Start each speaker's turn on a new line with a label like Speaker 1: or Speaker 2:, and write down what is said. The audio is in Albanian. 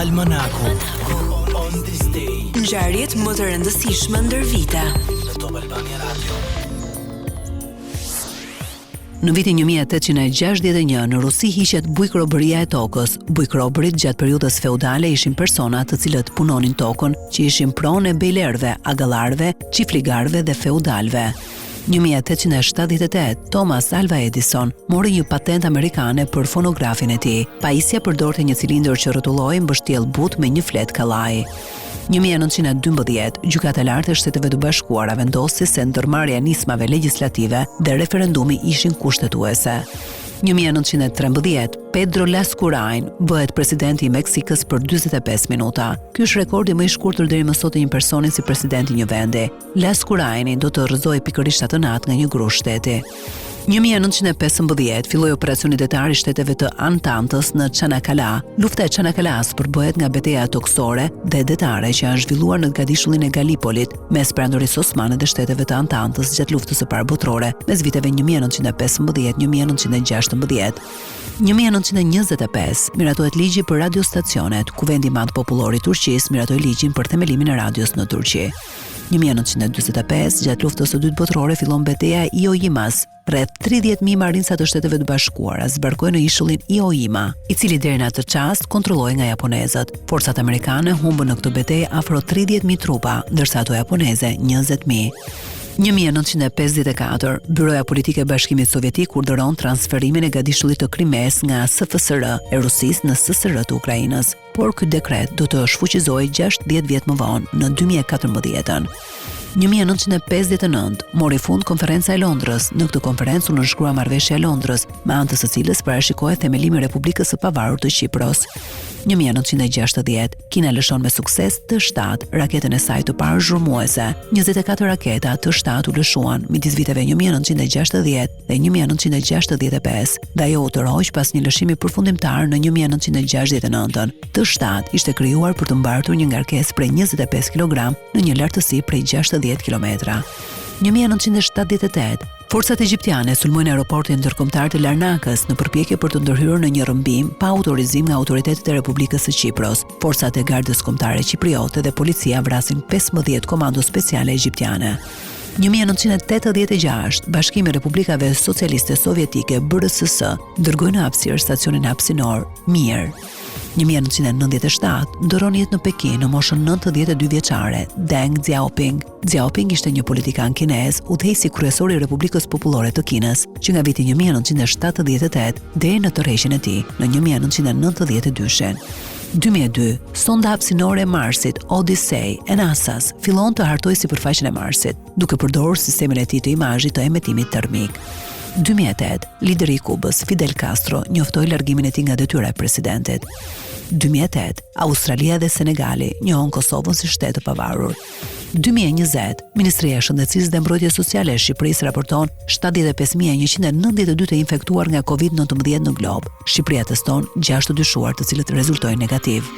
Speaker 1: Almanaku. On this day.
Speaker 2: Ngjarjet më të rëndësishme ndër vite.
Speaker 1: Në Top Albania Radio.
Speaker 3: Në vitin 1861 në Rusi hiqet bujkrobëria e tokës. Bujkrobërit gjatë periudhës feudale ishin persona të cilët punonin tokën, që ishin pronë e bejlerëve, agallarëve, çiftligarëve dhe feudalëve. 1878, Thomas Alva Edison mori një patent amerikane për fonografin e tij. Pajisja përdorte një cilindër që rrotulloi mbështjell butë me një flet kallaji. 1912, Gjykata e Lartë e Shteteve të Bashkuara vendosi se ndërmarrja e nismave legjislative dhe referendumi ishin kushtetuese. 1913, Pedro Lascurain bëhet presidenti i Meksikës për 45 minuta. Ky është rekordi më i shkurtër deri më sot i një personi si president i një vendi. Lascuraini do të rrëzohej pikërisht atë natë nga një grush shteti. 1915 filloi operacioni detar i shteteve të Antantës në Çanakkala. Lufta e Çanakkalas përbëhet nga betejë toksore dhe detare që janë zhvilluar në Gadishullin e Galipolit mes perandorisë osmane dhe shteteve të Antantës gjatë luftës së parë botërore mes viteve 1915-1916. 1925 miratohet ligji për radiostacionet, ku vendi më popullor i Turqisë miratoi ligjin për themelimin e radios në Turqi. 1945, gjatë luftës së dytë botërore fillon betejë e Iwo Jimas. Rreth 30.000 marinca të Shteteve të Bashkuara zbarkohen në ishullin Iwo Jima, i cili deri në atë çast kontrollohej nga japonezët. Forcat amerikane humbën në këtë betejë afro 30.000 trupa, ndërsa ato japoneze 20.000. 1954, Byroja Politike e Bashkimit Sovjetik urdhëron transferimin e Gadishullit të Krimes nga SFSR e Rusisë në SSR të Ukrainës, por ky dekret do të shfuqizohej 60 vjet më vonë në 2014. 1959 mori fund konferenca e Londrës. Në këtë konferencë u nënshkrua marrëveshja e Londrës, me anë të së cilës parashikohet themelimi i Republikës së Pavarur të Kipros. 1960 Kina lëshon me sukses T-7, raketën e saj të parë zhurmuese. 24 raketa T-7 u lëshuan midis viteve 1960 dhe 1965, dhe ajo u tërhoq pas një lëshimi përfundimtar në 1969. T-7 ishte krijuar për të mbartur një ngarkesë prej 25 kg në një lartësi prej 60 kilometra. 1978, forcat egjiptiane sulmojnë aeroportin ndërkombëtar të Larnakës në përpjekje për të ndërhyrë në një rrëmbim pa autorizim nga autoritetet e Republikës së Kipros. Forcat e Gardës Kombëtare Kipriote dhe policia vrasin 15 komando speciale egjiptiane. 1986, Bashkimi i Republikave Socialiste Sovjetike BRSS dërgoi në hapësirë stacionin hapësinor Mir. 1997, ndëron jetë në Pekin në moshën 92 vjeçare Deng Xiaoping. Xiaoping ishte një politikan kinez, udhëheqësi kryesor i Republikës Popullore të Kinës, që nga viti 1978 deri në tërheqjen e tij në 1992. 2002, sonda hapësinore e Marsit Odyssey e NASA-s fillon të hartojë sipërfaqen e Marsit, duke përdorur sistemin e tij të imazhit të emetimit termik. 2008, lideri i Kubës Fidel Castro njoftoi largimin e tij nga detyra e presidentit. 2008, Australia dhe Senegali njohon Kosovën si shtet të pavarur. 2020, Ministria e Shëndetësisë dhe Mbrojtjes Sociale e Shqipërisë raporton 75.192 të infektuar nga COVID-19 në glob. Shqipëria teston 6 të dyshuar, të cilët rezultojnë negativ.